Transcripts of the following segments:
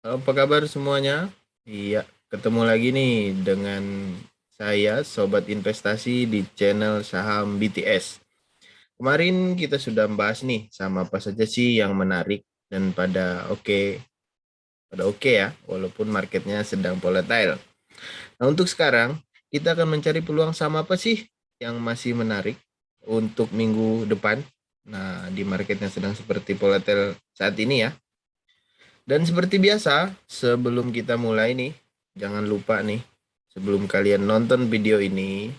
Apa kabar semuanya? Iya, ketemu lagi nih dengan saya, Sobat Investasi di channel saham BTS. Kemarin kita sudah membahas nih sama apa saja sih yang menarik dan pada oke ya, walaupun marketnya sedang volatile. Nah, untuk sekarang kita akan mencari peluang saham apa sih yang masih menarik untuk minggu depan. Nah, di market yang sedang seperti volatile saat ini ya. Dan seperti biasa, sebelum kita mulai nih, jangan lupa nih, sebelum kalian nonton video ini,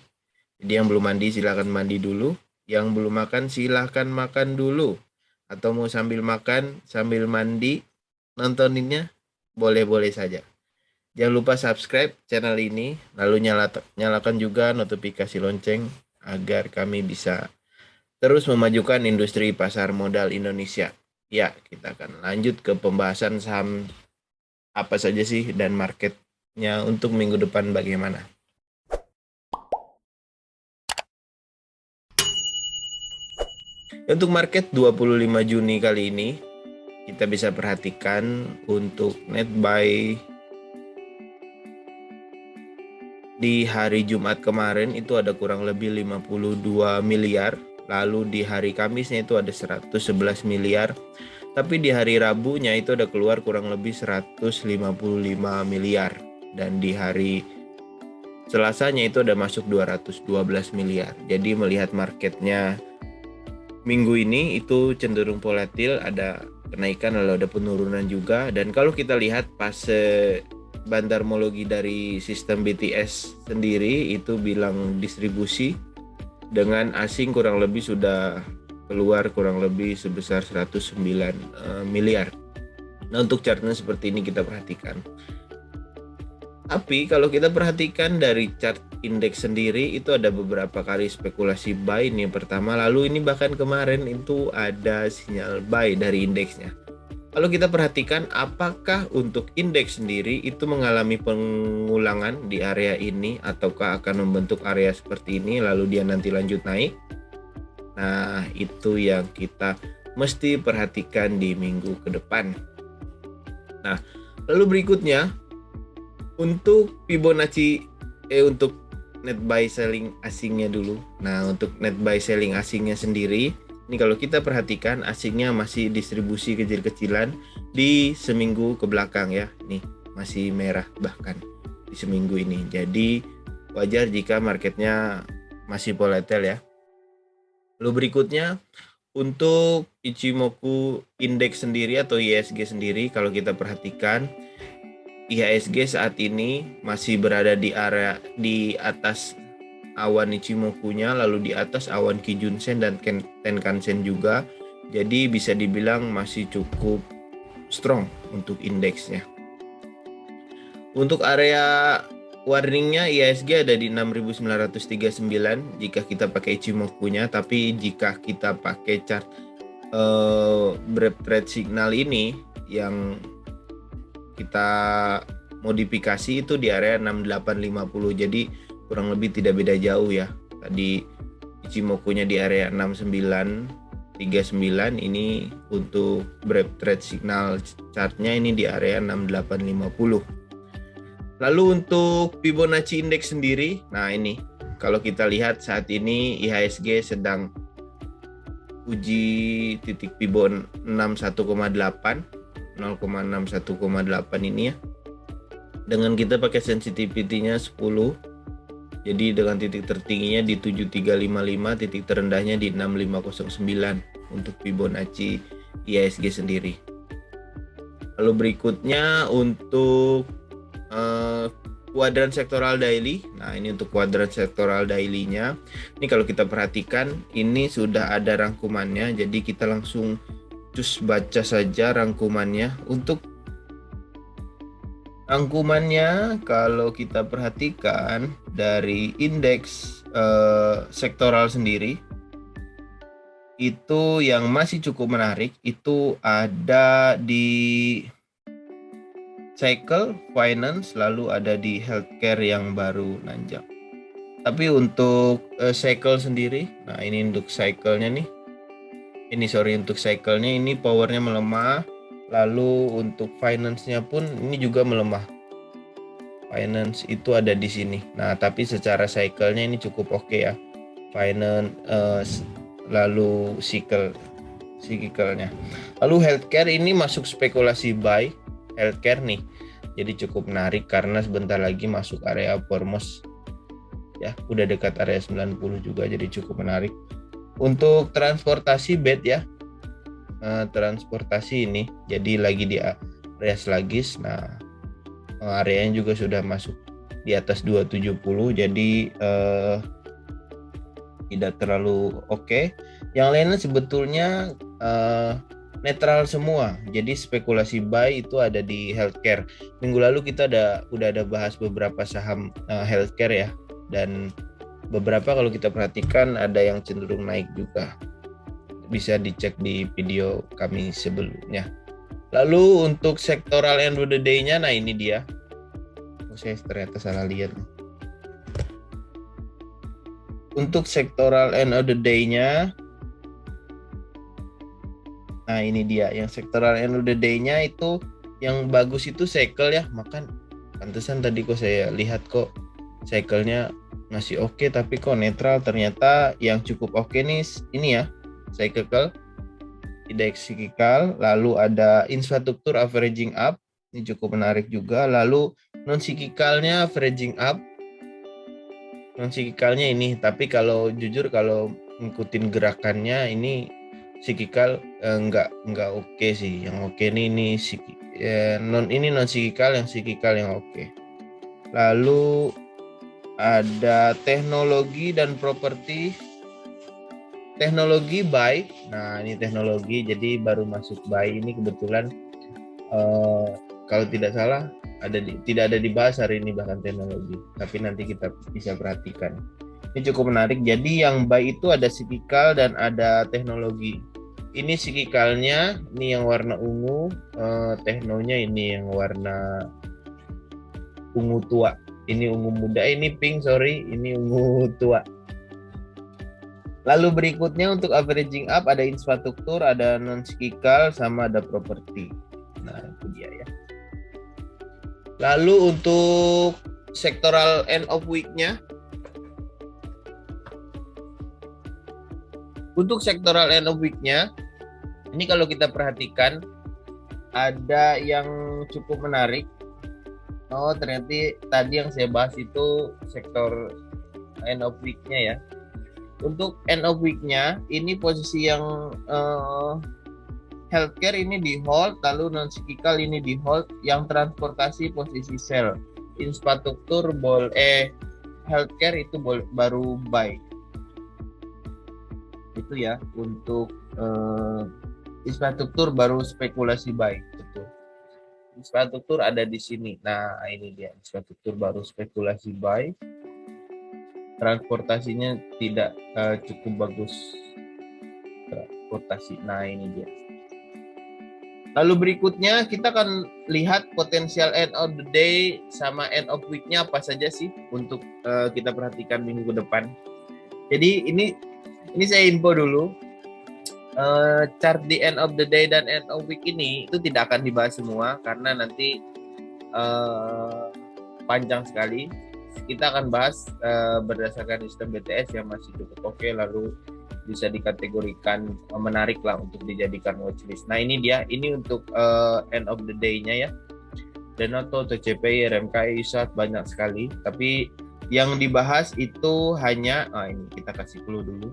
jadi yang belum mandi silahkan mandi dulu, yang belum makan silahkan makan dulu, atau mau sambil makan, sambil mandi, nontoninnya boleh-boleh saja. Jangan lupa subscribe channel ini, lalu nyalakan juga notifikasi lonceng agar kami bisa terus memajukan industri pasar modal Indonesia. Ya, kita akan lanjut ke pembahasan saham apa saja sih dan marketnya untuk minggu depan bagaimana. Untuk market 25 Juni kali ini, kita bisa perhatikan untuk net buy di hari Jumat kemarin itu ada kurang lebih 52 miliar. Lalu di hari Kamisnya itu ada 111 miliar. Tapi di hari Rabunya itu ada keluar kurang lebih 155 miliar. Dan di hari Selasanya itu ada masuk 212 miliar. Jadi melihat marketnya minggu ini itu cenderung volatil, ada kenaikan lalu ada penurunan juga. Dan kalau kita lihat fase bandarmologi dari sistem BTS sendiri itu bilang distribusi dengan asing kurang lebih sudah keluar kurang lebih sebesar 109 miliar. Nah, untuk chartnya seperti ini kita perhatikan. Tapi kalau kita perhatikan dari chart indeks sendiri itu ada beberapa kali spekulasi buy nih yang pertama, lalu ini bahkan kemarin itu ada sinyal buy dari indeksnya. Kalau kita perhatikan apakah untuk indeks sendiri itu mengalami pengulangan di area ini ataukah akan membentuk area seperti ini lalu dia nanti lanjut naik. Nah, itu yang kita mesti perhatikan di minggu ke depan. Nah, lalu berikutnya untuk Fibonacci untuk net buy selling asingnya dulu. Nah, untuk net buy selling asingnya sendiri, ini kalau kita perhatikan asingnya masih distribusi kecil-kecilan di seminggu ke belakang ya. Nih, masih merah bahkan di seminggu ini. Jadi wajar jika marketnya masih volatile ya. Lalu berikutnya untuk Ichimoku Index sendiri atau IHSG sendiri kalau kita perhatikan IHSG saat ini masih berada di area di atas awan Ichimoku-nya, lalu di atas awan Kijun-sen dan Tenkan-sen juga. Jadi bisa dibilang masih cukup strong untuk indeksnya. Untuk area warningnya IHSG ada di 6.939 jika kita pakai Ichimoku-nya, tapi jika kita pakai chart breadth trade signal ini yang kita modifikasi itu di area 6850, jadi kurang lebih tidak beda jauh ya. Tadi Ichimoku-nya di area 6939, ini untuk breadth trade signal chartnya ini di area 6850. Lalu untuk Fibonacci Index sendiri, nah ini kalau kita lihat saat ini IHSG sedang uji titik Fibon 61,8 0,61,8 ini ya. Dengan kita pakai sensitivity-nya 10. Jadi dengan titik tertingginya di 7355, titik terendahnya di 6509 untuk Fibonacci IHSG sendiri. Lalu berikutnya untuk kuadran sektoral daily. Nah, ini untuk kuadran sektoral daily-nya. Ini kalau kita perhatikan ini sudah ada rangkumannya, jadi kita langsung baca saja rangkumannya. Untuk rangkumannya kalau kita perhatikan dari indeks sektoral sendiri itu yang masih cukup menarik itu ada di cycle, finance, lalu ada di healthcare yang baru nanjak. Tapi untuk cycle sendiri, nah ini untuk cycle-nya nih. Untuk cycle-nya ini powernya melemah, Lalu untuk finance-nya pun ini juga melemah. Finance itu ada di sini. Nah, tapi secara cycle-nya ini cukup oke ya. Finance lalu cycle-nya. Lalu healthcare ini masuk spekulasi buy healthcare nih. Jadi cukup menarik karena sebentar lagi masuk area Formos ya, udah dekat area 90 juga, jadi cukup menarik. Untuk transportasi bed ya. Transportasi ini jadi lagi di area sluggish. Nah, areanya juga sudah masuk di atas 270, jadi tidak terlalu oke. Yang lainnya sebetulnya netral semua. Jadi spekulasi buy itu ada di healthcare. Minggu lalu kita udah ada bahas beberapa saham healthcare ya, dan beberapa kalau kita perhatikan ada yang cenderung naik juga. Bisa dicek di video kami sebelumnya. Lalu untuk sektoral end of the day-nya, nah ini dia. Saya ternyata salah lihat. Untuk sektoral end of the day-nya, nah ini dia. Yang sektoral end of the day-nya itu yang bagus itu cycle ya. Pantesan tadi kok saya lihat kok cycle-nya masih oke, tapi kok netral. Ternyata yang cukup oke nih ini ya, cyclical, indeks cyclical. Lalu ada infrastruktur averaging up, ini cukup menarik juga. Lalu non cyclicalnya averaging up, non cyclicalnya ini. Tapi kalau jujur kalau ngikutin gerakannya ini cyclical nggak oke sih. Yang oke ini non cyclical, yang cyclical yang oke. Lalu ada teknologi dan properti. Teknologi buy. Nah, ini teknologi, jadi baru masuk buy ini kebetulan kalau tidak salah tidak ada dibahas hari ini bahkan teknologi, tapi nanti kita bisa perhatikan. Ini cukup menarik. Jadi yang buy itu ada cyclical dan ada teknologi. Ini cyclicalnya ini yang warna ungu, teknonya ini yang warna ungu tua. Ini ungu muda, ini pink, ini ungu tua. Lalu berikutnya untuk averaging up ada infrastruktur, ada non cyclical, sama ada properti. Nah, itu dia ya. Lalu untuk sektoral end of week-nya. Untuk sektoral end of week-nya, ini kalau kita perhatikan ada yang cukup menarik. Oh, ternyata tadi yang saya bahas itu sektor end of week-nya ya. Untuk end of week-nya, ini posisi yang healthcare ini di hold, lalu non-cyclical ini di hold, yang transportasi posisi sell. Infrastruktur healthcare itu baru buy. Itu ya, untuk infrastruktur baru spekulasi buy. Betul. Infrastruktur ada di sini. Nah, ini dia, infrastruktur baru spekulasi buy. Transportasinya tidak cukup bagus. Transportasi. Nah, ini dia. Lalu berikutnya kita akan lihat potensial end of the day sama end of week-nya apa saja sih untuk kita perhatikan minggu ke depan. Jadi ini saya info dulu. Chart di end of the day dan end of week ini itu tidak akan dibahas semua karena nanti panjang sekali. Kita akan bahas berdasarkan sistem BTS yang masih cukup oke, lalu bisa dikategorikan menarik lah untuk dijadikan watchlist. Nah, ini dia, ini untuk end of the day-nya ya. Denoto, TCPI, RMKI, ISAT banyak sekali. Tapi yang dibahas itu hanya, ini kita kasih clue dulu.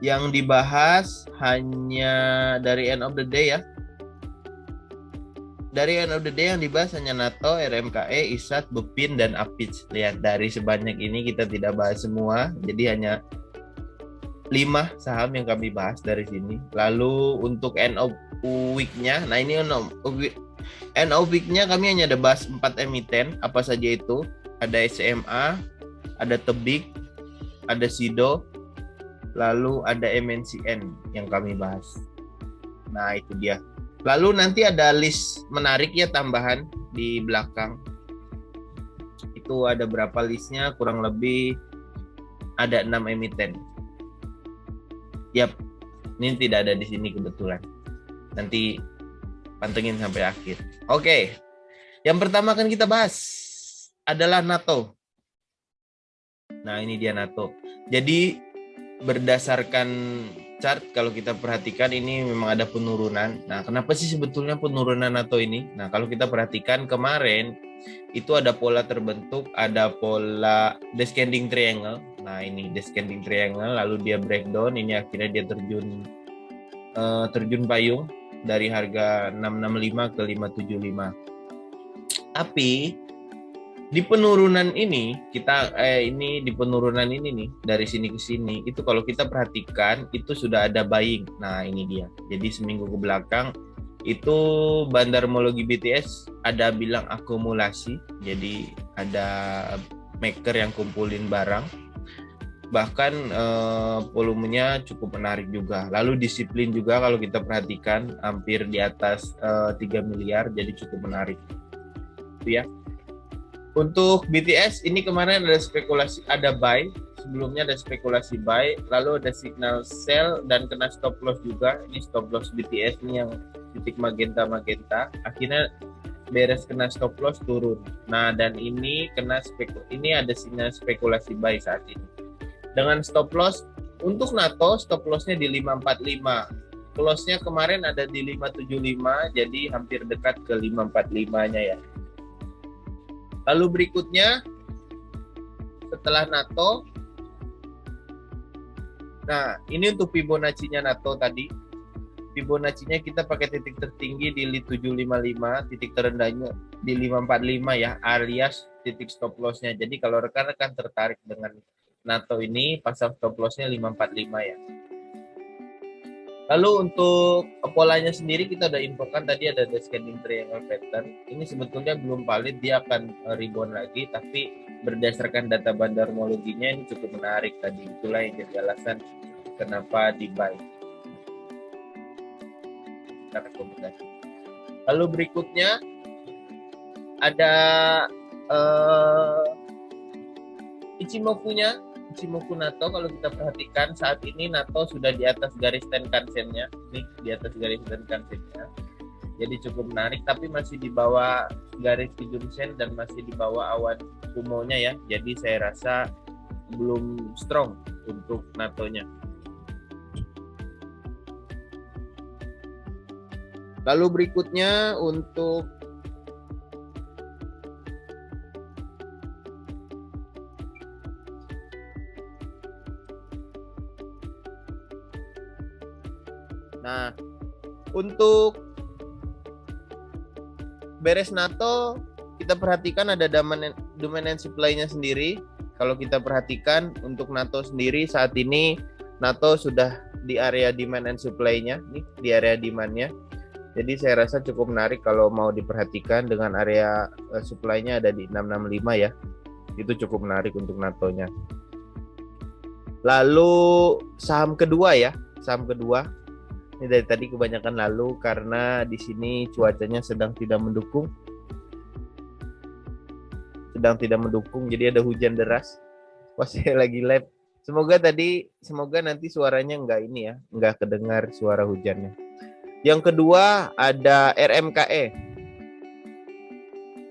Yang dibahas hanya dari end of the day ya. Dari end of the day yang dibahas hanya NATO, RMKE, ISAT, BEPIN, dan APIC. Lihat, dari sebanyak ini kita tidak bahas semua. Jadi hanya 5 saham yang kami bahas dari sini. Lalu untuk end of week-nya, nah ini end of week-nya kami hanya ada bahas 4 emiten. Apa saja itu? Ada SMA, ada Tebik, ada Sido, lalu ada MNCN yang kami bahas. Nah, itu dia. Lalu nanti ada list menarik ya tambahan di belakang. Itu ada berapa listnya? Kurang lebih ada 6 emiten. Yap, ini tidak ada di sini kebetulan. Nanti pantengin sampai akhir. Oke, yang pertama akan kita bahas adalah NATO. Nah, ini dia NATO. Jadi berdasarkan chart, kalau kita perhatikan ini memang ada penurunan. Nah, kenapa sih sebetulnya penurunan NATO ini? Nah, kalau kita perhatikan kemarin itu ada pola terbentuk, ada pola descending triangle. Nah, ini descending triangle, lalu dia breakdown, ini akhirnya dia terjun payung dari harga 665 ke 575. Tapi di penurunan ini di penurunan ini nih, dari sini ke sini itu kalau kita perhatikan itu sudah ada buying. Nah, ini dia. Jadi seminggu ke belakang itu bandarmologi BTS ada bilang akumulasi. Jadi ada maker yang kumpulin barang. Bahkan volumenya cukup menarik juga. Lalu disiplin juga kalau kita perhatikan hampir di atas 3 miliar, jadi cukup menarik. Itu ya. Untuk BTS ini kemarin ada spekulasi, ada buy, sebelumnya ada spekulasi buy, lalu ada signal sell dan kena stop loss juga. Ini stop loss BTS ini yang titik magenta, akhirnya beres kena stop loss turun. Nah, dan ini ini ada sinyal spekulasi buy saat ini. Dengan stop loss untuk NATO, stop lossnya di 545. Close-nya kemarin ada di 575, jadi hampir dekat ke 545-nya ya. Lalu berikutnya setelah NATO, nah ini untuk Fibonacci-nya NATO tadi. Fibonacci-nya kita pakai titik tertinggi di 755, titik terendahnya di 545 ya, alias titik stop loss-nya. Jadi kalau rekan-rekan tertarik dengan NATO ini, pasang stop loss-nya 545 ya. Lalu untuk polanya sendiri kita udah infokan tadi, ada descending triangle pattern. Ini sebetulnya belum valid, dia akan rebound lagi, tapi berdasarkan data bandarmologinya ini cukup menarik tadi. Itulah yang jadi alasan kenapa di buy. Kita rekomendasi. Lalu berikutnya ada Ichimoku NATO. Kalau kita perhatikan saat ini NATO sudah di atas garis Tenkan-sennya, nih di atas garis Tenkan-sennya. Jadi cukup menarik, tapi masih di bawah garis Kijun-sen dan masih di bawah awan Kumo-nya ya. Jadi saya rasa belum strong untuk NATO-nya. Lalu berikutnya untuk untuk beres NATO, kita perhatikan ada dominant supply-nya sendiri. Kalau kita perhatikan untuk NATO sendiri saat ini, NATO sudah di area demand and supply-nya, nih di area demand-nya. Jadi saya rasa cukup menarik kalau mau diperhatikan dengan area supply-nya ada di 665 ya. Itu cukup menarik untuk NATO-nya. Lalu saham kedua. Ini dari tadi kebanyakan lalu karena di sini cuacanya sedang tidak mendukung. Jadi ada hujan deras. Wah, saya lagi live. Semoga nanti suaranya enggak kedengar suara hujannya. Yang kedua ada RMKE.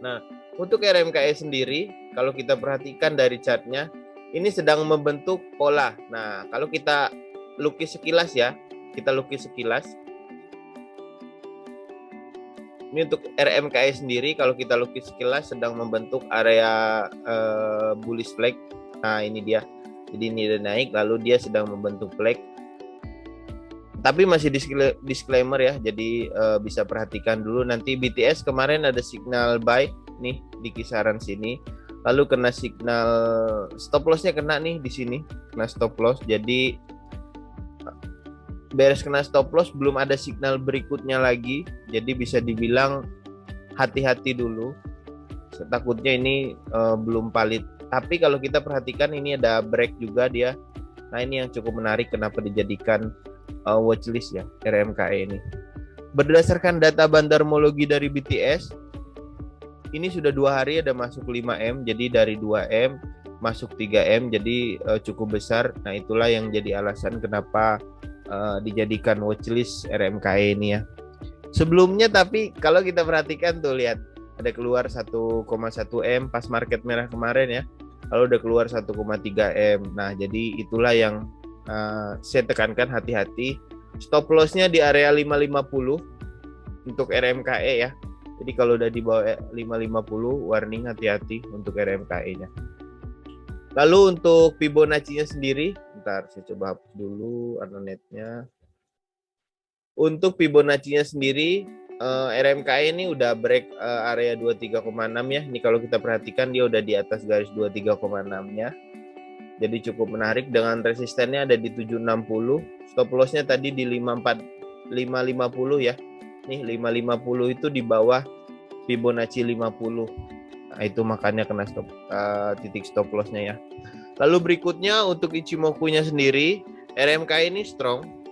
Nah, untuk RMKE sendiri, kalau kita perhatikan dari chartnya, ini sedang membentuk pola. Nah, kalau kita lukis sekilas. Ini untuk RMKE sendiri, kalau kita lukis sekilas sedang membentuk area bullish flag. Nah, ini dia. Jadi ini udah naik, lalu dia sedang membentuk flag. Tapi masih disclaimer ya, jadi bisa perhatikan dulu. Nanti BTS kemarin ada signal buy nih di kisaran sini. Lalu kena signal stop loss-nya kena nih di sini, kena stop loss. Jadi beres kena stop loss, belum ada signal berikutnya lagi, jadi bisa dibilang hati-hati dulu. Takutnya ini belum valid. Tapi kalau kita perhatikan ini ada break juga dia. Nah, ini yang cukup menarik kenapa dijadikan watchlist ya RMKE ini. Berdasarkan data bandarmologi dari BTS, ini sudah 2 hari ada masuk 5M, jadi dari 2M masuk 3M, jadi cukup besar. Nah, itulah yang jadi alasan kenapa dijadikan watchlist RMKE ini ya. Sebelumnya tapi kalau kita perhatikan tuh lihat ada keluar 1,1 M pas market merah kemarin ya. Lalu udah keluar 1,3 M. Nah, jadi itulah yang saya tekankan, hati-hati. Stop lossnya di area 550 untuk RMKE ya. Jadi kalau udah di bawah 550 warning, hati-hati untuk RMKE-nya. Lalu untuk Fibonacci-nya sendiri, bentar saya coba hapus dulu Anonet-nya. Untuk Fibonacci-nya sendiri, RMKE ini udah break area 23,6 ya. Ini kalau kita perhatikan dia udah di atas garis 23,6-nya. Jadi cukup menarik, dengan resistennya ada di 760. Stop loss-nya tadi di 550 ya. Nih 550 itu di bawah Fibonacci 50. Nah, itu makanya kena titik stop loss-nya ya. Lalu berikutnya untuk Ichimoku-nya sendiri, RMKE ini strong.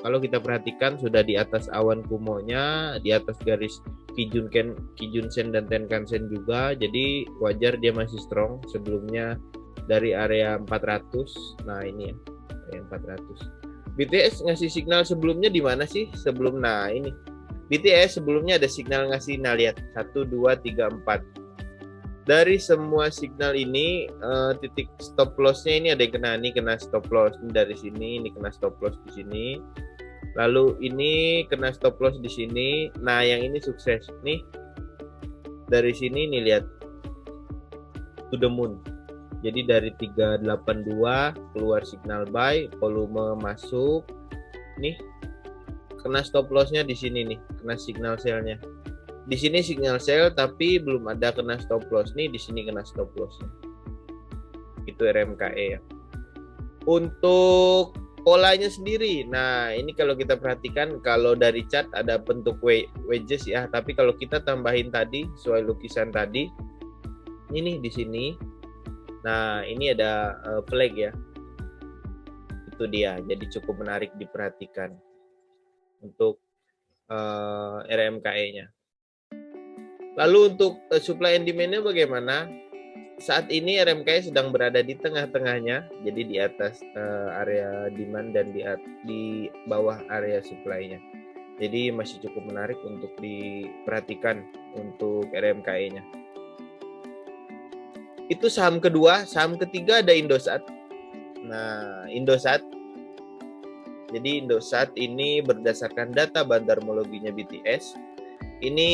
Kalau kita perhatikan sudah di atas awan kumonya, di atas garis Kijun-sen dan Tenkan-sen juga, jadi wajar dia masih strong. Sebelumnya dari area 400, nah ini ya, area 400. BTS ngasih signal sebelumnya di mana sih? Nah ini, BTS sebelumnya ada signal ngasih, nah lihat, 1, 2, 3, 4. Dari semua signal ini titik stop loss-nya ini ada yang kena, ini kena stop loss ini dari sini, ini kena stop loss di sini. Lalu ini kena stop loss di sini. Nah, yang ini sukses nih. Dari sini nih lihat. To the moon. Jadi dari 382 keluar signal buy, volume masuk. Nih. Kena stop loss-nya di sini nih, kena signal sell-nya. Di sini signal sell tapi belum ada kena stop loss nih, di sini kena stop loss. Itu RMKE ya. Untuk polanya sendiri, nah ini kalau kita perhatikan, kalau dari chart ada bentuk wedges ya, tapi kalau kita tambahin tadi sesuai lukisan tadi, ini nih di sini. Nah, ini ada flag ya. Itu dia. Jadi cukup menarik diperhatikan untuk RMKE-nya. Lalu untuk supply and demand-nya bagaimana? Saat ini RMKE sedang berada di tengah-tengahnya, jadi di atas area demand dan di bawah area supply-nya. Jadi masih cukup menarik untuk diperhatikan untuk RMKE-nya. Itu saham kedua. Saham ketiga ada Indosat. Nah, Indosat. Jadi Indosat ini berdasarkan data bandarmologinya BTS. Ini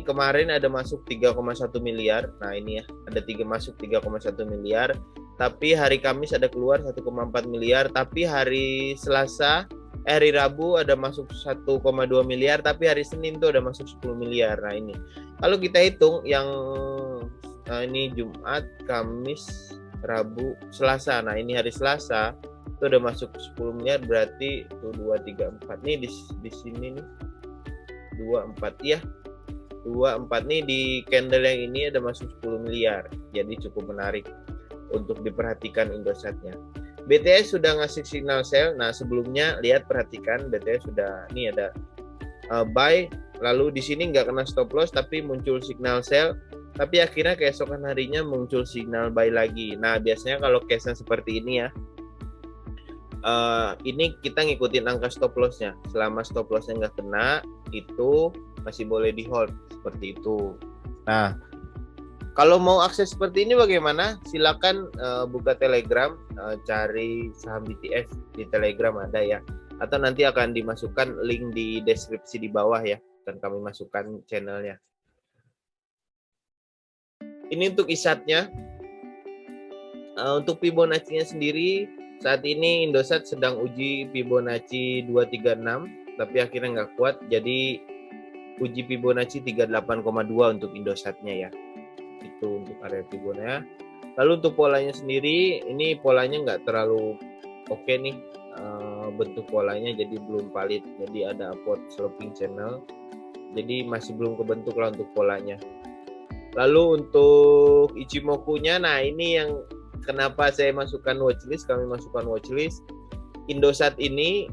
kemarin ada masuk 3,1 miliar. Nah ini ya, ada masuk 3,1 miliar. Tapi hari Kamis ada keluar 1,4 miliar. Tapi hari Selasa, hari Rabu ada masuk 1,2 miliar. Tapi hari Senin tuh ada masuk 10 miliar. Nah ini, kalau kita hitung yang ini Jumat, Kamis, Rabu, Selasa. Nah ini hari Selasa itu udah masuk 10 miliar, berarti tuh 2, 3, 4 nih di sini nih. 24 ya, 24 nih di candle yang ini ada masuk 10 miliar. Jadi cukup menarik untuk diperhatikan Indosatnya. BTS sudah ngasih signal sell. Nah sebelumnya lihat, perhatikan BTS sudah, ini ada buy, lalu di sini nggak kena stop loss tapi muncul signal sell, tapi akhirnya keesokan harinya muncul signal buy lagi. Nah biasanya kalau case-nya seperti ini ya, ini kita ngikutin angka stop loss-nya. Selama stop loss-nya nggak kena, itu masih boleh di hold seperti itu. Nah, kalau mau akses seperti ini bagaimana? Silakan buka Telegram, cari saham BTS di Telegram ada ya. Atau nanti akan dimasukkan link di deskripsi di bawah ya, dan kami masukkan channelnya. Ini untuk ISAT-nya. Untuk Fibonacci-nya sendiri, saat ini Indosat sedang uji Fibonacci 236, tapi akhirnya nggak kuat, jadi uji Fibonacci 38,2 untuk Indosatnya ya. Itu untuk area Fibonacci. Lalu untuk polanya sendiri, ini polanya nggak terlalu oke nih, bentuk polanya jadi belum valid, jadi ada upward sloping channel, jadi masih belum kebentuk lah untuk polanya. Lalu untuk Ichimoku-nya, nah ini yang kenapa saya masukkan watchlist, kami masukkan watchlist. Indosat ini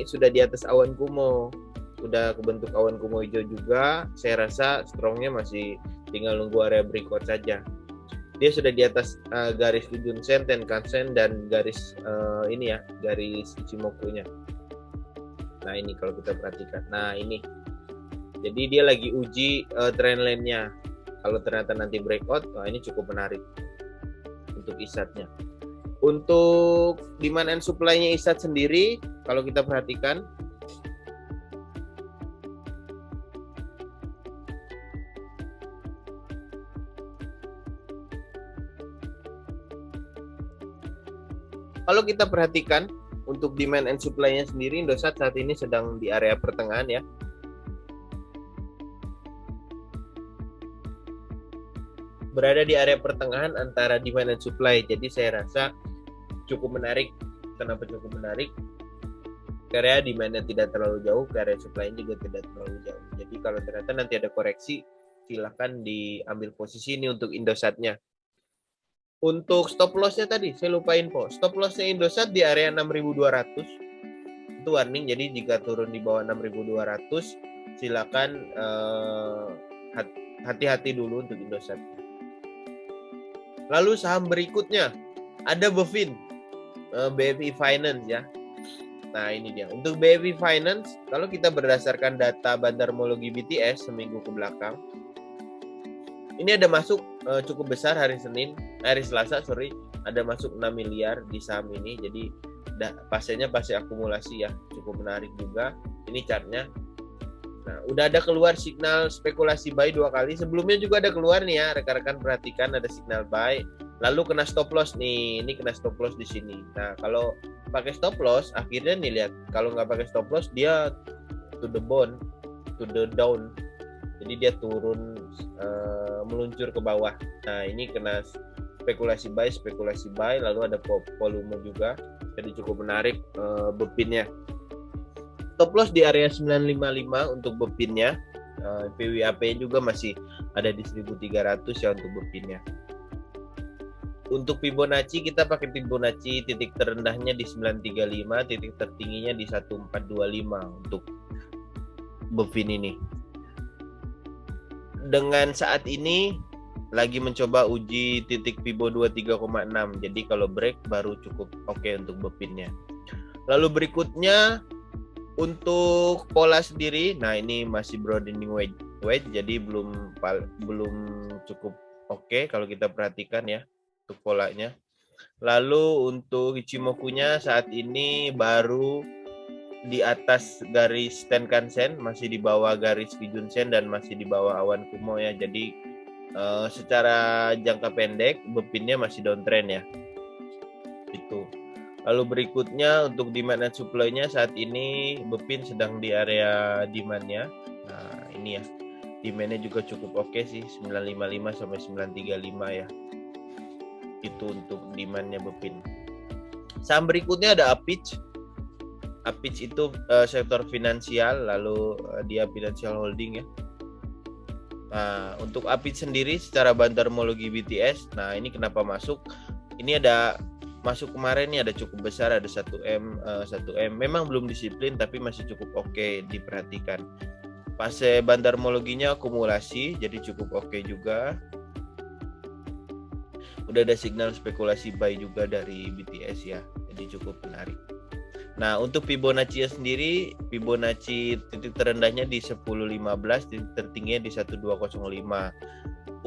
sudah di atas awan kumo, udah kebentuk awan kumo hijau juga. Saya rasa strongnya masih tinggal nunggu area breakout saja. Dia sudah di atas garis Kijun-sen, Tenkan-sen, dan garis ini ya, garis Ichimoku-nya. Nah ini kalau kita perhatikan, nah ini Jadi dia lagi uji trendline-nya. Kalau ternyata nanti breakout, ini cukup menarik untuk ISAT-nya. Untuk demand and supply-nya ISAT sendiri, kalau kita perhatikan, untuk demand and supply-nya sendiri, Indosat saat ini sedang di area pertengahan ya. Berada di area pertengahan antara demand and supply. Jadi saya rasa cukup menarik. Kenapa cukup menarik? Karena demand-nya tidak terlalu jauh, karena supply-nya juga tidak terlalu jauh. Jadi kalau ternyata nanti ada koreksi, silakan diambil posisi ini untuk Indosat-nya. Untuk stop loss-nya tadi, saya lupa info. Stop loss-nya Indosat di area 6.200. Itu warning, jadi jika turun di bawah 6.200, silakan hati-hati dulu untuk Indosat. Lalu saham berikutnya, ada BEFIN, BFI Finance ya. Nah ini dia. Untuk BFI Finance, kalau kita berdasarkan data Bandarmologi BTS seminggu ke belakang, ini ada masuk cukup besar hari Selasa, ada masuk 6 miliar di saham ini. Jadi pasiennya pasti akumulasi ya, cukup menarik juga. Ini chartnya. Nah, udah ada keluar signal spekulasi buy 2 kali. Sebelumnya juga ada keluar nih ya, rekan-rekan perhatikan ada signal buy. Lalu kena stop loss nih, ini kena stop loss di sini. Nah, kalau pakai stop loss, akhirnya nih lihat, kalau nggak pakai stop loss dia to the down. Jadi dia turun meluncur ke bawah. Nah, ini kena spekulasi buy, lalu ada volume juga. Jadi cukup menarik BEPIN-nya. Stop loss di area 955 untuk BEPIN-nya. PWAP juga masih ada di 1300 ya untuk BEPIN-nya. Untuk Fibonacci kita pakai Fibonacci titik terendahnya di 935, titik tertingginya di 1425 untuk BEPIN ini. Dengan saat ini lagi mencoba uji titik Fibo 23,6. Jadi kalau break baru cukup oke untuk BEPIN-nya. Lalu berikutnya untuk pola sendiri, nah ini masih broadening wedge, jadi belum cukup oke kalau kita perhatikan ya untuk polanya. Lalu untuk Ichimoku-nya saat ini baru di atas garis Tenkan-sen, masih di bawah garis Kijun-sen dan masih di bawah awan Kumo ya. Jadi secara jangka pendek BEPIN-nya masih downtrend ya. Itu. Lalu berikutnya untuk demand and supply-nya saat ini BEPIN sedang di area demand-nya. Nah, ini ya. Demand-nya juga cukup oke sih, 955 sampai 935 ya. Itu untuk demand-nya BEPIN. Saham berikutnya ada Apich. Apich itu sektor finansial, lalu dia financial holding ya. Nah, untuk Apich sendiri secara Bandarmologi BTS, nah ini kenapa masuk? Ini ada masuk kemarin nih, ada cukup besar, ada 1M. Memang belum disiplin tapi masih cukup oke diperhatikan. Fase Bandarmologinya akumulasi, jadi cukup oke juga. Udah ada signal spekulasi buy juga dari BTS ya, jadi cukup menarik. Nah, untuk Fibonacci sendiri, Fibonacci titik terendahnya di 1015, titik tertingginya di 1205.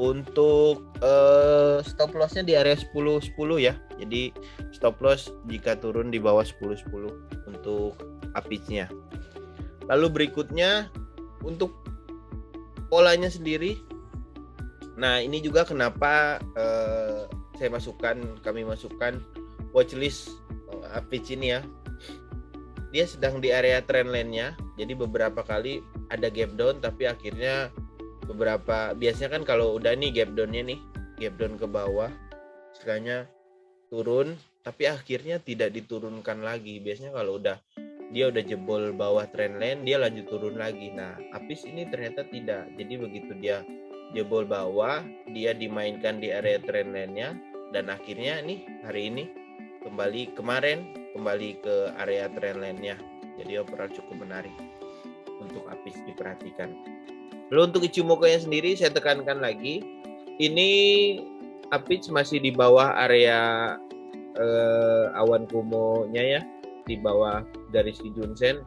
Untuk stop loss-nya di area 1010 ya. Jadi stop loss jika turun di bawah 1010 untuk Apich-nya. Lalu berikutnya untuk polanya sendiri. Nah, ini juga kenapa kami masukkan watchlist Apich ini ya. Dia sedang di area trendline-nya, jadi beberapa kali ada gap down, tapi akhirnya biasanya kan kalau udah nih gap down ke bawah, istilahnya turun, tapi akhirnya tidak diturunkan lagi. Biasanya kalau dia udah jebol bawah trendline, dia lanjut turun lagi. Nah, Apich ini ternyata tidak. Jadi begitu dia jebol bawah, dia dimainkan di area trendline-nya, dan akhirnya nih hari ini kembali ke area trendline-nya. Jadi overall cukup menarik untuk Apich diperhatikan. Lalu untuk Ichimoku-nya sendiri saya tekankan lagi, ini Apich masih di bawah area awan Kumo-nya ya, di bawah garis Kijun-sen.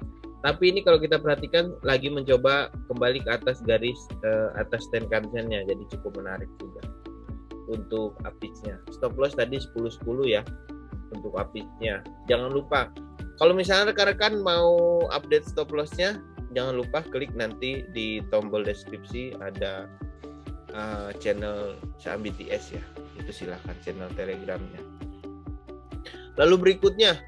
Tapi ini kalau kita perhatikan lagi mencoba kembali ke atas garis atas Tenkan-sennya, jadi cukup menarik juga untuk update-nya. Stop loss tadi 10-10 ya untuk update-nya. Jangan lupa kalau misalnya rekan-rekan mau update stop loss-nya, jangan lupa klik nanti di tombol deskripsi ada channel saham BTS ya. Itu silahkan channel Telegramnya. Lalu berikutnya,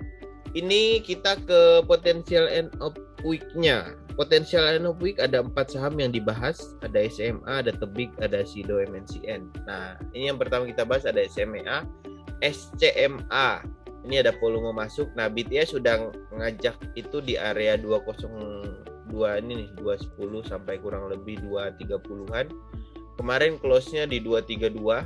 ini kita ke potential end of week-nya. Potential end of week ada 4 saham yang dibahas, ada SMA, ada Tebik, ada Sido MNCN. Nah, ini yang pertama kita bahas ada SMA, SCMA. Ini ada volume masuk. Nah, BTS sudah ngajak itu di area 202 ini nih, 210 sampai kurang lebih 230-an. Kemarin close-nya di 232.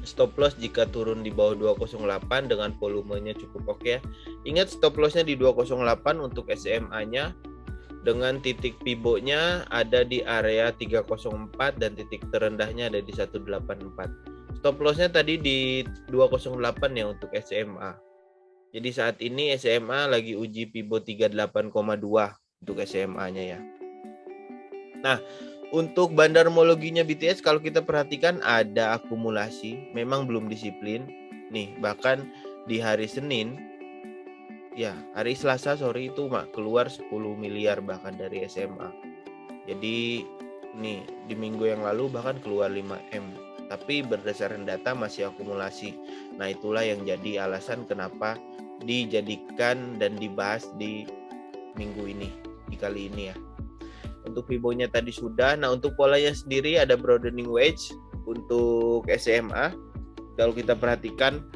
Stop loss jika turun di bawah 208 dengan volumenya cukup oke ya. Ingat stop loss-nya di 208 untuk SMA-nya, dengan titik pivot-nya ada di area 304 dan titik terendahnya ada di 184. Stop loss-nya tadi di 208 ya untuk SMA. Jadi saat ini SMA lagi uji pivot 38,2 untuk SMA-nya ya. Nah, untuk bandarmologinya BTS kalau kita perhatikan ada akumulasi, memang belum disiplin. Nih, bahkan di hari Senin, ya hari Selasa sorry itu keluar 10 miliar bahkan dari SMA. Jadi nih di minggu yang lalu bahkan keluar 5M. Tapi berdasarkan data masih akumulasi. Nah, itulah yang jadi alasan kenapa dijadikan dan dibahas di minggu ini, di kali ini ya. Untuk Fibo-nya tadi sudah. Nah, untuk polanya sendiri ada broadening wedge untuk SMA. Kalau kita perhatikan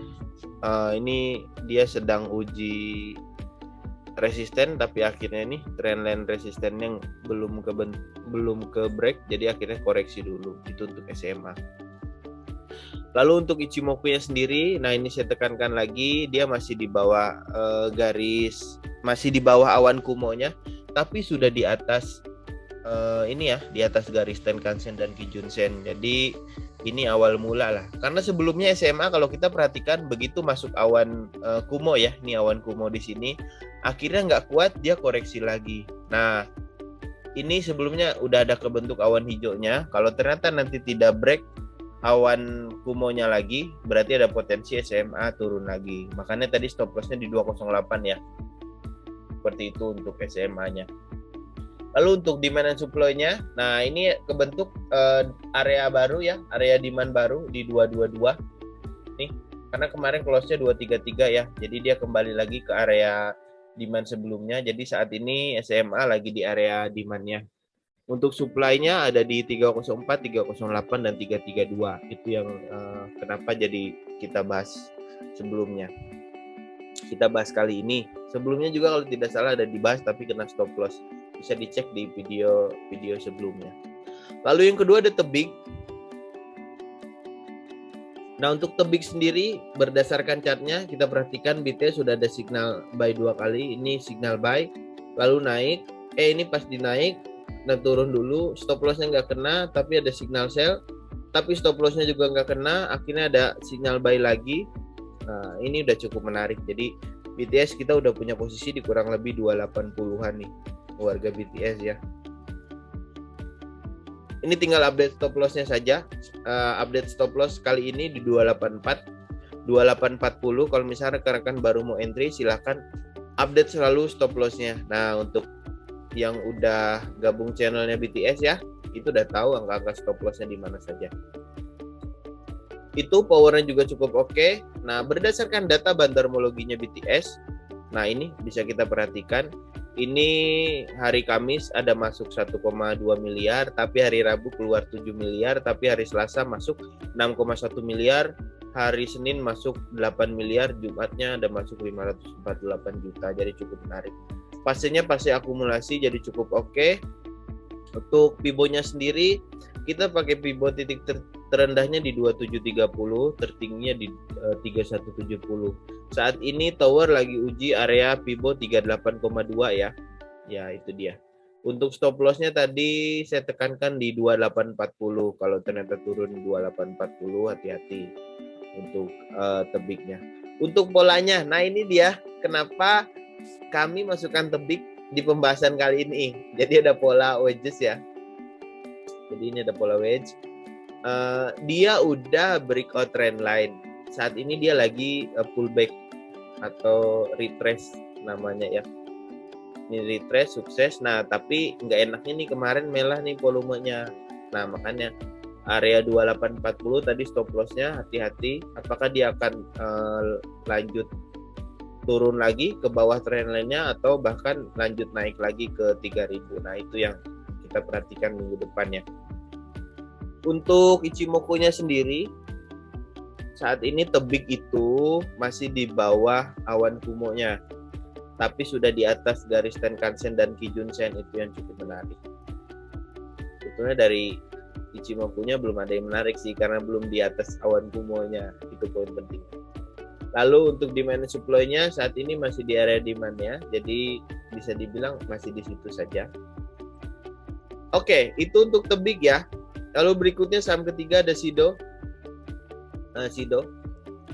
ini dia sedang uji resisten, tapi akhirnya nih trendline resistennya belum ke break, jadi akhirnya koreksi dulu. Itu untuk SMA. Lalu untuk Ichimoku-nya sendiri, nah ini saya tekankan lagi, dia masih di bawah masih di bawah awan Kumo-nya, tapi sudah di atas ini ya, di atas garis Tenkan-sen dan Kijun-sen. Jadi ini awal mula lah. Karena sebelumnya SMA kalau kita perhatikan begitu masuk awan Kumo ya, ini awan Kumo di sini, akhirnya nggak kuat dia koreksi lagi. Nah, ini sebelumnya udah ada kebentuk awan hijaunya. Kalau ternyata nanti tidak break awan Kumo-nya lagi, berarti ada potensi SMA turun lagi. Makanya tadi stop loss-nya di 208 ya. Seperti itu untuk SMA-nya. Lalu untuk demand and supply-nya, nah ini kebentuk area baru ya, area demand baru di 222 nih, karena kemarin close-nya 233 ya, jadi dia kembali lagi ke area demand sebelumnya. Jadi saat ini SMA lagi di area demand-nya. Untuk supply-nya ada di 304, 308 dan 332. Itu yang kenapa jadi kita bahas sebelumnya. Kita bahas kali ini. Sebelumnya juga kalau tidak salah ada dibahas tapi kena stop loss. Bisa dicek di video sebelumnya. Lalu yang kedua ada Tebik. Nah, untuk Tebik sendiri berdasarkan chartnya kita perhatikan BTS sudah ada signal buy 2 kali. Ini signal buy, lalu naik. Ini pas dinaik dan turun dulu. Stop lossnya nggak kena, tapi ada signal sell. Tapi stop lossnya juga nggak kena. Akhirnya ada signal buy lagi. Nah, ini udah cukup menarik. Jadi BTS kita udah punya posisi di kurang lebih 280-an nih. Warga BTS ya. Ini tinggal update stop loss-nya saja. Update stop loss kali ini di 284, 2840. Kalau misalnya rekan-rekan baru mau entry, silahkan update selalu stop loss-nya. Nah, untuk yang udah gabung channelnya BTS ya, itu udah tahu angka-angka stop loss-nya di mana saja. Itu powernya juga cukup oke. Nah, berdasarkan data bandarmologinya BTS, nah ini bisa kita perhatikan. Ini hari Kamis ada masuk 1,2 miliar, tapi hari Rabu keluar 7 miliar, tapi hari Selasa masuk 6,1 miliar, hari Senin masuk 8 miliar, Jumatnya ada masuk 548 juta, jadi cukup menarik. Fasenya fase akumulasi jadi cukup oke. Untuk Fibo-nya sendiri, kita pakai pivot titik terendahnya di 2730, tertingginya di 3170. Saat ini tower lagi uji area pivot 38,2 ya. Ya, itu dia. Untuk stop loss-nya tadi saya tekankan di 2840. Kalau ternyata turun 2840, hati-hati untuk Tebiknya. Untuk polanya, nah ini dia kenapa kami masukkan Tebik di pembahasan kali ini. Jadi ada pola wedges ya. Jadi ini ada pola wedge. Dia udah breakout trend line. Saat ini dia lagi pullback atau retrace namanya ya. Ini retrace sukses. Nah, tapi nggak enaknya nih kemarin melah nih volumenya. Nah, makanya area 2840 tadi stop lossnya, hati-hati. Apakah dia akan lanjut turun lagi ke bawah trend line-nya atau bahkan lanjut naik lagi ke 3000. Nah, itu yang kita perhatikan minggu depan ya. Untuk Ichimoku-nya sendiri saat ini tebik itu masih di bawah awan kumonya, tapi sudah di atas garis Tenkan-sen dan Kijun-sen, itu yang cukup menarik. Sebetulnya dari Ichimoku-nya belum ada yang menarik sih karena belum di atas awan kumonya, itu poin penting. Lalu untuk demand supply-nya saat ini masih di area demand-nya, jadi bisa dibilang masih di situ saja. Oke, itu untuk tebik ya. Lalu berikutnya saham ketiga ada Shido. Shido.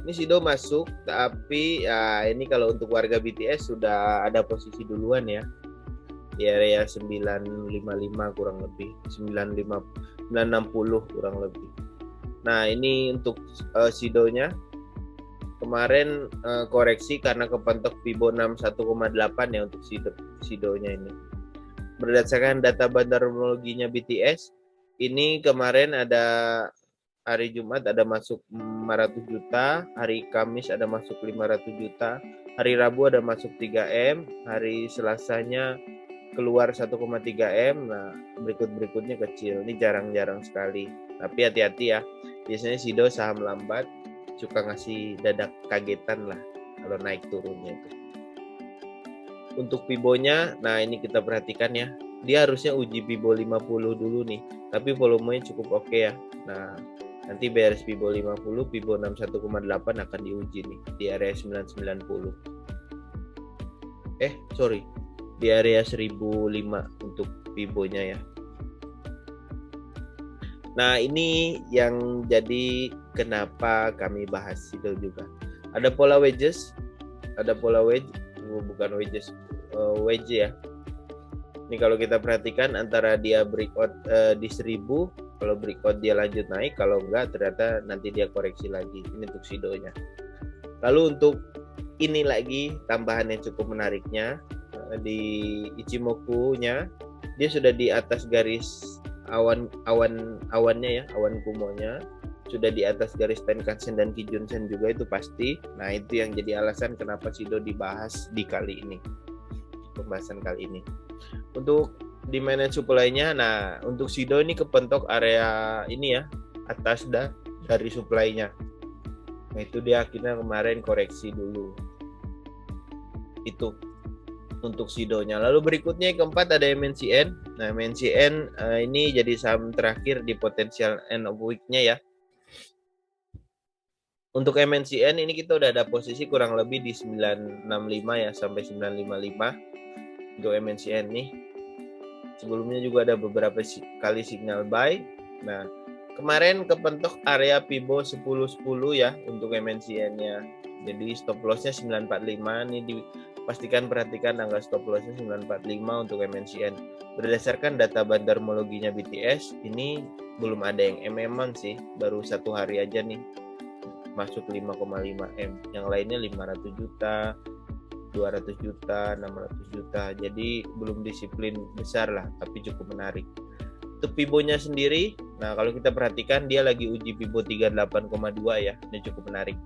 Ini Shido masuk, tapi ya ini kalau untuk warga BTS sudah ada posisi duluan ya. Di area 955 kurang lebih, 960 kurang lebih. Nah, ini untuk Shido-nya. Kemarin koreksi karena kepentok Fibo 61,8 ya untuk Shido-nya ini. Berdasarkan data bandarmologinya BTS, ini kemarin ada hari Jumat ada masuk 500 juta, hari Kamis ada masuk 500 juta, hari Rabu ada masuk 3M, hari Selasanya keluar 1,3 M. Nah, berikutnya kecil. Ini jarang-jarang sekali. Tapi hati-hati ya. Biasanya Shido saham lambat suka ngasih dadak kagetan lah kalau naik turunnya itu. Untuk Fibo-nya, nah ini kita perhatikan ya. Dia harusnya uji Fibo 50 dulu nih, tapi volumenya cukup oke ya. Nah, nanti beres Fibo 50, Fibo 61,8 akan diuji nih di area 990. Di area 1005 untuk Fibo-nya ya. Nah, ini yang jadi kenapa kami bahas Shido juga. Ada pola wedges, wedge ya. Ini kalau kita perhatikan antara dia breakout di 1000, kalau breakout dia lanjut naik, kalau enggak ternyata nanti dia koreksi lagi. Ini untuk Shido-nya. Lalu untuk ini lagi tambahan yang cukup menariknya di Ichimoku-nya, dia sudah di atas garis awannya ya, awan kumonya. Sudah di atas garis Tenkan-sen dan Kijun-sen juga, itu pasti. Nah, itu yang jadi alasan kenapa Shido dibahas di kali ini. Pembahasan kali ini. Untuk demand and supply-nya, nah untuk Shido ini kepentok area ini ya, atas dari supply-nya. Nah, itu dia akhirnya kemarin koreksi dulu. Itu untuk Shido-nya. Lalu berikutnya yang keempat ada MNCN. Nah, MNCN ini jadi saham terakhir di potensial end of week-nya ya. Untuk MNCN ini kita udah ada posisi kurang lebih di 965 ya sampai 955 untuk MNCN nih. Sebelumnya juga ada beberapa kali signal buy. Nah, kemarin kepentok area Fibo 1010 ya untuk MNCN-nya. Jadi stop loss-nya 945 nih, dipastikan perhatikan tanggal stop loss-nya 945 untuk MNCN. Berdasarkan data bandarmologinya BTS, ini belum ada yang MM-an sih, baru satu hari aja nih masuk 5,5 M. Yang lainnya 500 juta, 200 juta, 600 juta. Jadi belum disiplin besar lah, tapi cukup menarik. Untuk Fibo-nya sendiri, nah kalau kita perhatikan dia lagi uji Fibo 38,2 ya. Ini cukup menarik.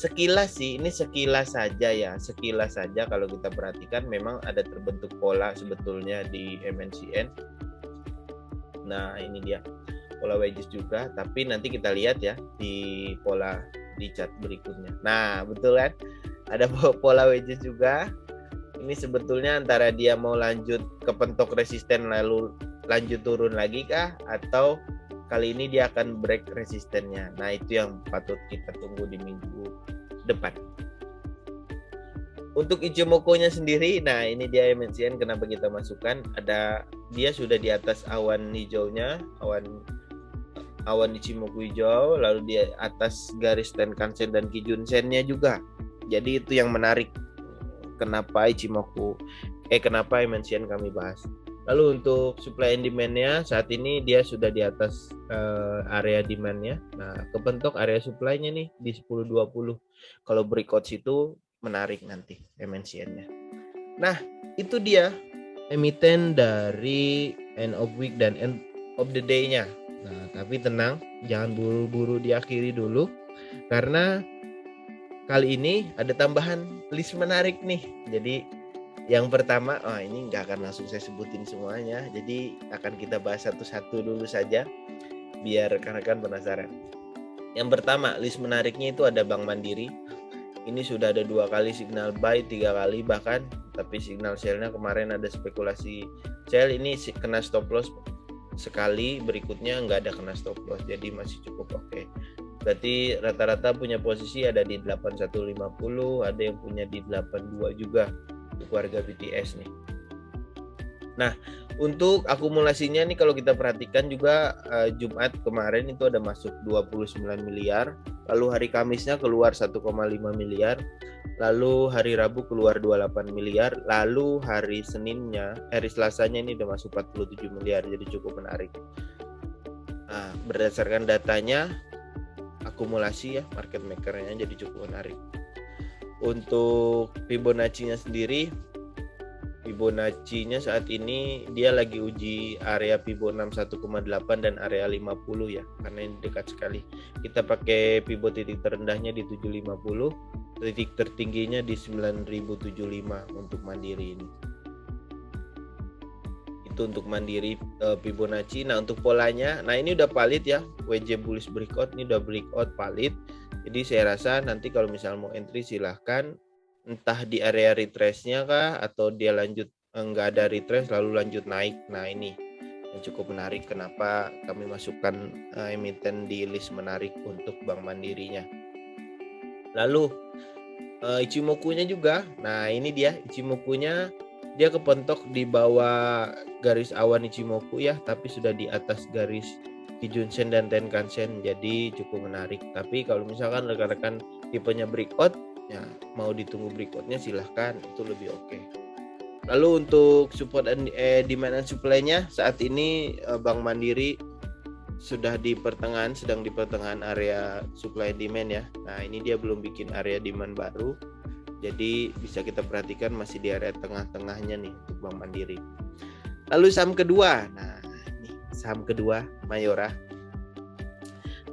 Sekilas sih, ini sekilas saja ya. Sekilas saja kalau kita perhatikan memang ada terbentuk pola sebetulnya di MNCN. Nah, ini dia. Pola wedges juga, tapi nanti kita lihat ya di pola di chart berikutnya. Nah, betul kan? Ada pola wedges juga. Ini sebetulnya antara dia mau lanjut ke pentok resisten lalu lanjut turun lagi kah, atau kali ini dia akan break resistennya. Nah, itu yang patut kita tunggu di minggu depan. Untuk Ichimoku-nya sendiri, nah ini dia MNCN kenapa kita masukkan, ada dia sudah di atas awan hijaunya, awan Ichimoku hijau, lalu di atas garis Tenkan-sen dan Kijun-sen-nya juga. Jadi itu yang menarik kenapa Ichimoku Kenapa MNCN kami bahas. Lalu untuk supply and demand-nya saat ini dia sudah di atas area demand-nya. Nah, kebentuk area supply-nya nih di 10.20. Kalau breakout itu menarik nanti MNCN-nya. Nah, itu dia emiten dari end of week dan end of the day-nya. Nah, tapi tenang, jangan buru-buru diakhiri dulu karena kali ini ada tambahan list menarik nih. Jadi yang pertama, ini nggak akan langsung saya sebutin semuanya, jadi akan kita bahas satu-satu dulu saja, biar rekan-rekan penasaran. Yang pertama, list menariknya itu ada Bank Mandiri. Ini sudah ada 2 kali signal buy, 3 kali bahkan, tapi signal sell-nya kemarin ada spekulasi sell, ini kena stop loss sekali, berikutnya nggak ada kena stop loss, jadi masih cukup oke. Berarti rata-rata punya posisi ada di 8150, ada yang punya di 82 juga untuk warga BTS nih. Nah, untuk akumulasinya nih kalau kita perhatikan juga Jumat kemarin itu ada masuk 29 miliar, lalu hari Kamisnya keluar 1,5 miliar, lalu hari Rabu keluar 28 miliar, lalu hari Selasanya ini udah masuk 47 miliar, jadi cukup menarik. Nah, berdasarkan datanya akumulasi ya market maker-nya jadi cukup menarik. Untuk Fibonacci-nya sendiri, Fibonacci-nya saat ini dia lagi uji area Fibo 61,8 dan area 50 ya, karena ini dekat sekali. Kita pakai Fibo titik terendahnya di 750, titik tertingginya di 9075 untuk Mandiri ini. Itu untuk Mandiri Fibonacci. Nah, untuk polanya, nah ini udah valid ya, WJ bullish breakout, ini udah breakout valid. Jadi saya rasa nanti kalau misal mau entry silahkan, entah di area retrace-nya kah atau dia lanjut nggak ada retrace lalu lanjut naik. Nah, ini yang cukup menarik kenapa kami masukkan emiten di list menarik untuk Bank Mandirinya. Lalu Ichimoku-nya juga. Nah, ini dia Ichimoku-nya, dia kepentok di bawah garis awan Ichimoku ya, tapi sudah di atas garis Kijun-sen dan Tenkan-sen, jadi cukup menarik. Tapi kalau misalkan rekan-rekan tipenya breakout, ya mau ditunggu breakoutnya silahkan, itu lebih oke. Lalu untuk support and demand and supply-nya saat ini Bank Mandiri sudah sedang di pertengahan area supply and demand ya. Nah, ini dia belum bikin area demand baru, jadi bisa kita perhatikan masih di area tengah-tengahnya nih untuk Bank Mandiri. Lalu saham kedua, nah ini saham kedua Mayora.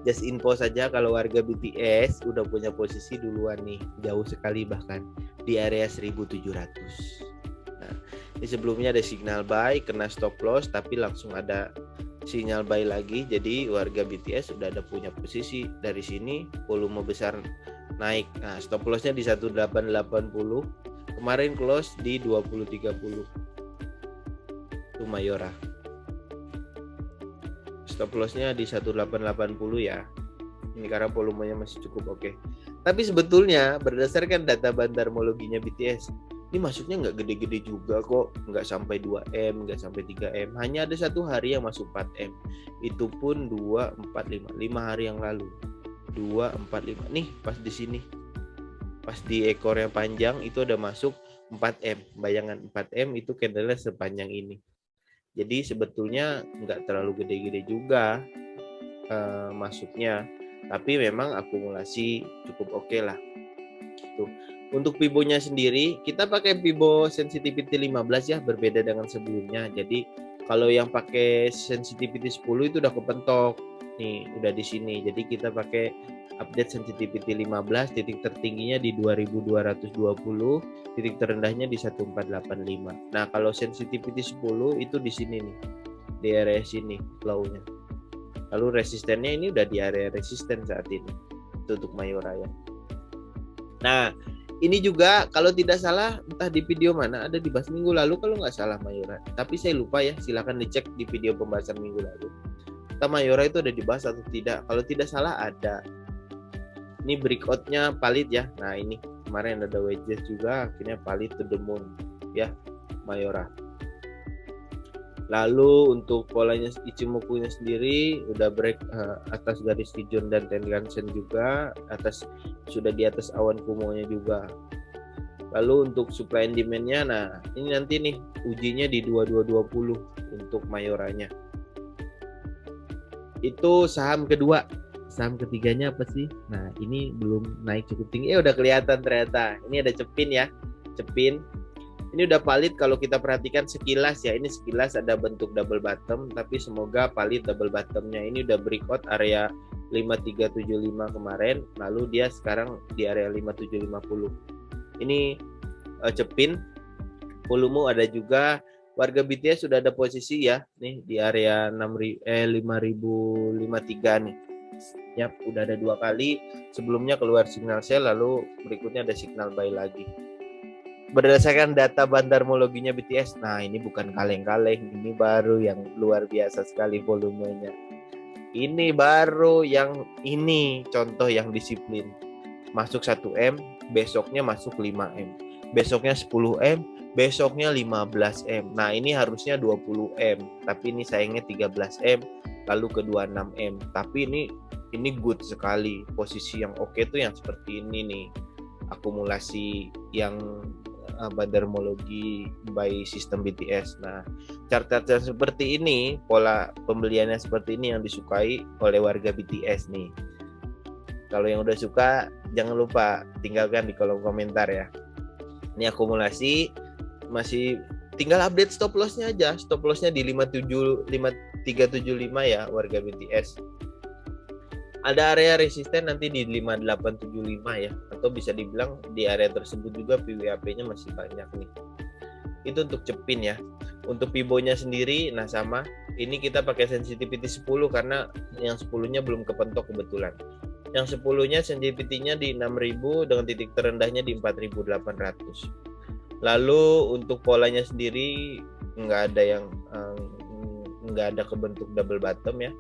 Just info saja kalau warga BTS udah punya posisi duluan nih, jauh sekali bahkan di area 1700. Nah, ini sebelumnya ada signal buy, kena stop loss, tapi langsung ada sinyal buy lagi. Jadi warga BTS sudah ada punya posisi dari sini, volume besar naik. Nah, stop lossnya di 1880, kemarin close di 2030. Itu Mayora. Stop lossnya di 1880 ya. Ini karena volumenya masih cukup oke. Tapi sebetulnya berdasarkan data bandarmologinya BTS, ini masuknya nggak gede-gede juga kok, nggak sampai 2M, nggak sampai 3M. Hanya ada satu hari yang masuk 4M. Itu pun 2, 4, 5 hari yang lalu. 2, 4, 5. Nih pas di sini. Pas di ekor yang panjang itu ada masuk 4M. Bayangan 4M itu candlenya sepanjang ini. Jadi sebetulnya nggak terlalu gede-gede juga masuknya, tapi memang akumulasi cukup oke lah. Tuh. Untuk Fibo-nya sendiri, kita pakai Fibo sensitivity 15 ya, berbeda dengan sebelumnya. Jadi kalau yang pakai sensitivity 10 itu udah kepentok. Nih, udah di sini. Jadi kita pakai update sensitivity 15, titik tertingginya di 2220, titik terendahnya di 1485. Nah, kalau sensitivity 10 itu di sini nih. Di area sini low-nya. Lalu resistennya ini udah di area resisten saat ini. Itu untuk Mayora ya. Nah, ini juga kalau tidak salah entah di video mana, ada dibahas minggu lalu kalau nggak salah Mayora. Tapi saya lupa ya, silahkan dicek di video pembahasan minggu lalu. Entah Mayora itu ada dibahas atau tidak. Kalau tidak salah ada. Ini breakout-nya valid ya. Nah, ini kemarin ada wedges juga, akhirnya valid to the moon ya Mayora. Lalu untuk polanya Ichimoku-nya sendiri udah break atas garis Kijun dan Tenkan-sen juga, sudah di atas awan Kumo-nya juga. Lalu untuk supply and demand-nya, nah ini nanti nih ujinya di 2220 untuk Mayoranya. Itu saham kedua. Saham ketiganya apa sih? Nah ini belum naik cukup tinggi. Udah kelihatan ternyata. Ini ada Cepin ya. Cepin. Ini udah valid kalau kita perhatikan sekilas ya. Ini sekilas ada bentuk double bottom. Tapi semoga valid double bottomnya. Ini udah breakout area 5375 kemarin. Lalu dia sekarang di area 5750. Ini Cepin. Volume ada juga. Warga BTS sudah ada posisi ya. Nih di area 5053 nih. Ya, udah ada 2 kali. Sebelumnya keluar signal sell, lalu berikutnya ada signal buy lagi. Berdasarkan data bandarmologinya BTS, nah ini bukan kaleng-kaleng, ini baru yang luar biasa sekali volumenya. Ini baru yang ini contoh yang disiplin. Masuk 1M, besoknya masuk 5M. Besoknya 10M, besoknya 15M. Nah, ini harusnya 20M, tapi ini sayangnya 13M, lalu ke 26M. Tapi ini good sekali. Posisi yang oke tuh yang seperti ini nih. Akumulasi yang bandarmologi by sistem BTS. Nah, chart-chart seperti ini, pola pembeliannya seperti ini yang disukai oleh warga BTS nih. Kalau yang udah suka, jangan lupa tinggalkan di kolom komentar ya. Ini akumulasi, masih tinggal update stop loss-nya aja. Stop loss-nya di 5375 ya warga BTS. Ada area resisten nanti di 5875 ya, atau bisa dibilang di area tersebut juga PWAP-nya masih banyak nih. Itu untuk Cepin ya. Untuk Pibo-nya sendiri, nah sama. Ini kita pakai sensitivity 10 karena yang 10-nya belum kepentok kebetulan. Yang 10-nya sensitivity-nya di 6000 dengan titik terendahnya di 4800. Lalu untuk polanya sendiri nggak ada kebentuk double bottom ya,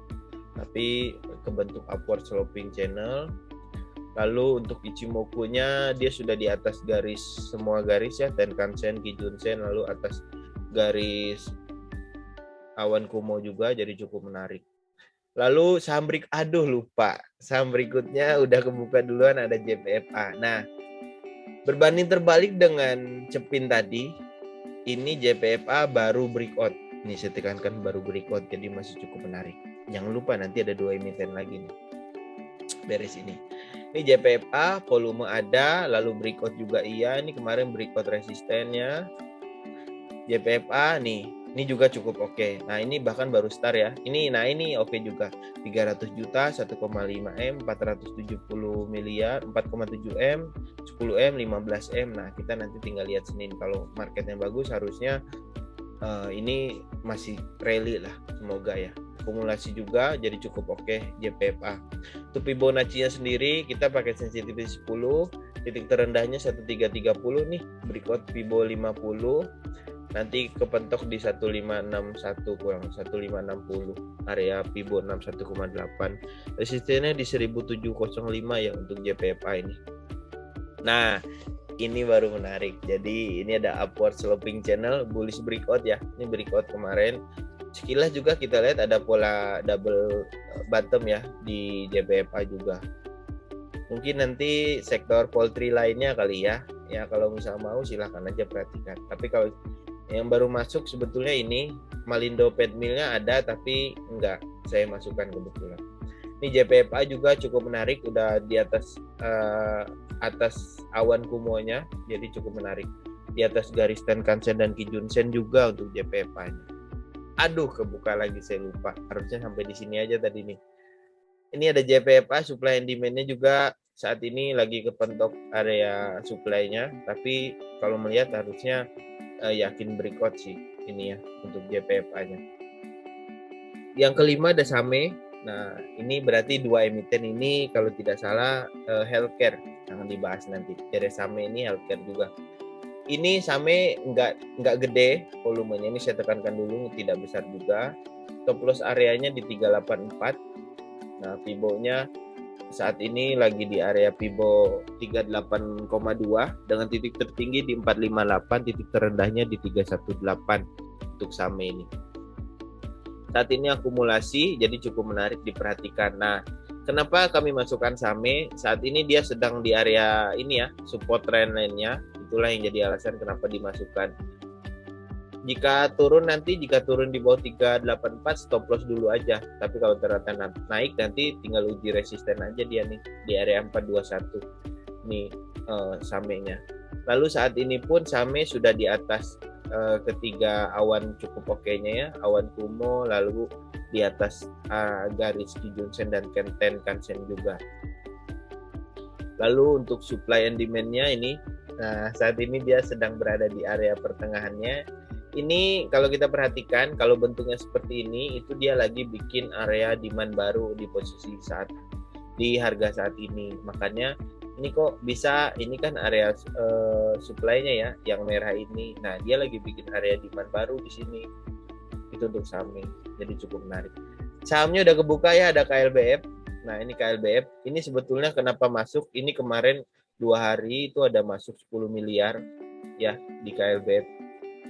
tapi kebentuk upward sloping channel. Lalu untuk Ichimoku-nya dia sudah di atas garis, semua garis ya, Tenkan-sen, Kijun-sen, lalu atas garis awan Kumo juga, jadi cukup menarik. Lalu saham lupa. Saham berikutnya udah kebuka duluan, ada JPFA. Nah, berbanding terbalik dengan Cepin tadi, ini JPFA baru breakout. Nih saya tekankan baru breakout, jadi masih cukup menarik. Jangan lupa nanti ada 2 emiten lagi nih. Beres ini. Ini JPFA, volume ada, lalu breakout juga iya. Ini kemarin breakout resistennya. JPFA nih, ini juga cukup oke. Nah, ini bahkan baru start ya. Ini oke juga. 300 juta, 1,5M, 470 miliar, 4,7M, 10M, 15M. Nah, kita nanti tinggal lihat Senin. Kalau marketnya bagus harusnya ini masih rally lah, semoga ya. Akumulasi juga jadi cukup oke JPFA. Untuk Fibonacci-nya sendiri kita pakai sensitivity 10, titik terendahnya 1330 nih, breakout Fibo 50. Nanti kepentok di 1561 kurang 1560, area Fibo 61,8. Resistennya di 1705 ya untuk JPFA ini. Nah, ini baru menarik. Jadi ini ada upward sloping channel, bullish breakout ya. Ini breakout kemarin. Sekilas juga kita lihat ada pola double bottom ya di JPFA juga. Mungkin nanti sektor poultry lainnya kali ya. Ya kalau misalnya mau silahkan aja perhatikan. Tapi kalau yang baru masuk sebetulnya ini Malindo Pet Mill-nya ada tapi enggak saya masukkan kebetulan. Ini JPFA juga cukup menarik, udah di atas awan Kumo-nya, jadi cukup menarik. Di atas garis Tenkan-sen dan Kijun-sen juga untuk JPFA-nya. Aduh, kebuka lagi saya lupa. Harusnya sampai di sini aja tadi nih. Ini ada JPFA, supply and demand-nya juga saat ini lagi kepentok area supply-nya, tapi kalau melihat harusnya yakin breakout sih ini ya untuk JPFA-nya. Yang kelima ada Same. Nah, ini berarti 2 emiten ini kalau tidak salah healthcare yang dibahas nanti. Dari Same ini healthcare juga. Ini Same nggak gede volumenya, ini saya tekankan dulu, tidak besar juga. Stop loss areanya di 384. Nah, Fibo-nya saat ini lagi di area Fibo 38,2 dengan titik tertinggi di 458, titik terendahnya di 318 untuk Same ini. Saat ini akumulasi, jadi cukup menarik diperhatikan. Nah, kenapa kami masukkan Same? Saat ini dia sedang di area ini ya, support trend line-nya itu itulah yang jadi alasan kenapa dimasukkan. Jika turun di bawah 384 stop loss dulu aja. Tapi kalau ternyata naik nanti tinggal uji resisten aja dia nih di area 421 nih samenya. Lalu saat ini pun same sudah di atas ketiga awan cukup oke-nya ya, awan Kumo, lalu di atas garis Kijun Sen dan Tenkan-Sen juga. Lalu untuk supply and demand-nya ini, nah saat ini dia sedang berada di area pertengahannya. Ini kalau kita perhatikan, kalau bentuknya seperti ini, itu dia lagi bikin area demand baru di posisi di harga saat ini. Makanya ini kok bisa, ini kan area supply-nya ya, yang merah ini. Nah dia lagi bikin area demand baru di sini. Itu untuk sahamnya, jadi cukup menarik. Sahamnya udah kebuka ya, ada KLBF. Nah ini KLBF, ini sebetulnya kenapa masuk, ini kemarin 2 hari itu ada masuk 10 miliar ya di KLBF.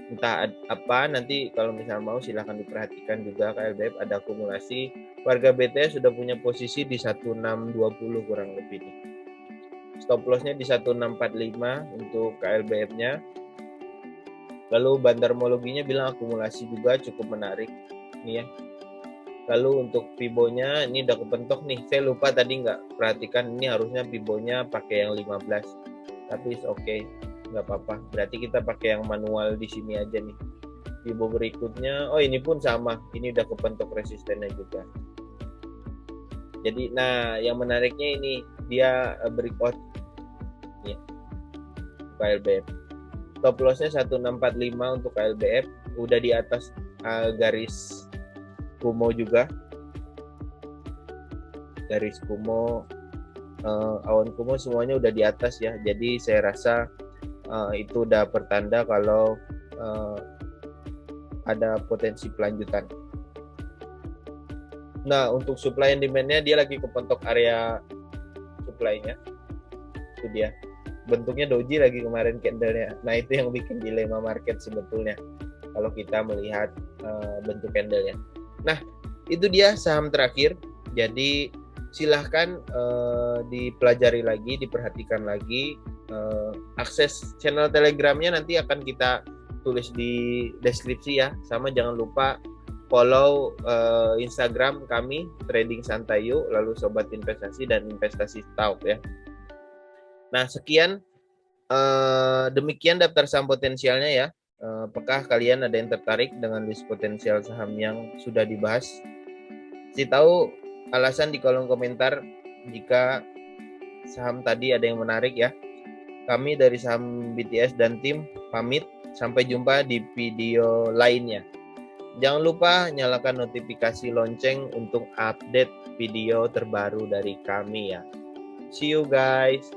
Entah apa, nanti kalau misalnya mau silahkan diperhatikan juga KLBF ada akumulasi. Warga BTS sudah punya posisi di 1620 kurang lebih nih. Stop lossnya di 1645 untuk KLBF-nya. Lalu bandarmologinya bilang akumulasi juga cukup menarik nih ya. Lalu untuk Fibo-nya ini udah kepentok nih. Saya lupa tadi nggak perhatikan, ini harusnya Fibo-nya pakai yang 15. Tapi oke, nggak apa-apa. Berarti kita pakai yang manual di sini aja nih. Fibo berikutnya, oh ini pun sama. Ini udah kepentok resistennya juga. Jadi, nah yang menariknya ini dia breakout ya, KLBF. Stop loss-nya 1645 untuk KLBF, udah di atas garis Kumo juga. Garis Kumo, awan Kumo semuanya udah di atas ya. Jadi saya rasa itu udah pertanda kalau ada potensi pelanjutan. Nah untuk supply and demand-nya dia lagi kepentok area supply-nya. Itu dia. Bentuknya doji lagi kemarin candle-nya. Nah itu yang bikin dilema market sebetulnya kalau kita melihat bentuk candle-nya. Nah itu dia saham terakhir. Jadi silahkan dipelajari lagi, diperhatikan lagi. Akses channel Telegramnya nanti akan kita tulis di deskripsi ya. Sama jangan lupa follow Instagram kami Trading Santai Yuk, lalu Sobat Investasi dan Investasi Tahu ya. Nah sekian demikian daftar saham potensialnya ya. Apakah kalian ada yang tertarik dengan list potensial saham yang sudah dibahas? Kasih tahu alasan di kolom komentar jika saham tadi ada yang menarik ya. Kami dari saham BTS dan tim pamit. Sampai jumpa di video lainnya. Jangan lupa nyalakan notifikasi lonceng untuk update video terbaru dari kami ya. See you guys.